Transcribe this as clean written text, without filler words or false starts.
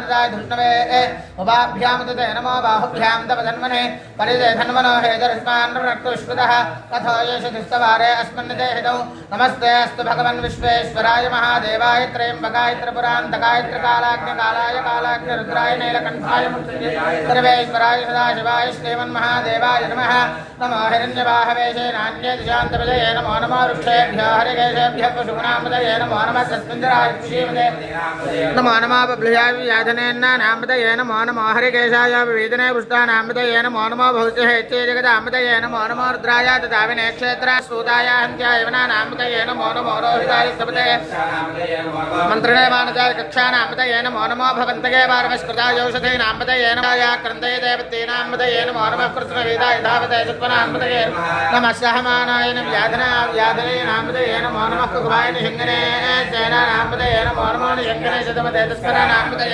धुष्णवे उभाभ्यां तते नमो बाहुभ्यां तव धन्वने परिदे धन्वनो हे दर्शकान् रक्तुष्कृतः तथो येष दुस्तवारे अस्मन्निते हितौ नमस्ते अस्तु भगवन् विश्वेश्वराय महादेवाय त्र्यम्बकाय त्रिपुरान्तकाय त्रिकालाग्निकालाय कालाग्निरुद्राय नीलकण्ठाय सर्वेश्वराय सदाशिवाय श्रीमन्महादेवाय नमः नमो हिरण्यवाहवेशे नान्ये दिशान्तपदये नमो नमो वृक्षेभ्यः हरिकेशेभ्यः पशूनामदये नमो नमः तस्मिन्द्राय श्रीमते नमो नमः बभ्लयाय नामदये नमो नमो हरिकेशाय विवेदने पुष्टानामदये नमो नमो भौतिहे जगदामदये नमो नमो रुद्राय तदाविने क्षेत्र सूताय हन्त्याय वनानामदये नमो नमो रोहिताय सपदे मन्त्रणे मानजाय कक्षानामदये नमो नमो भवन्तगे पारमस्कृताय औषधे नामदये नमः क्रन्दये देवतेनामदये नमो नमः कृष्णवेदाय धावते सुत्वनामदये नमः सहमानाय व्याधने नामदये नमो नमः कुकुमाय निहिङ्गने सेनानामदये नमो नमो निहिङ्गने सदमते तस्करानामदये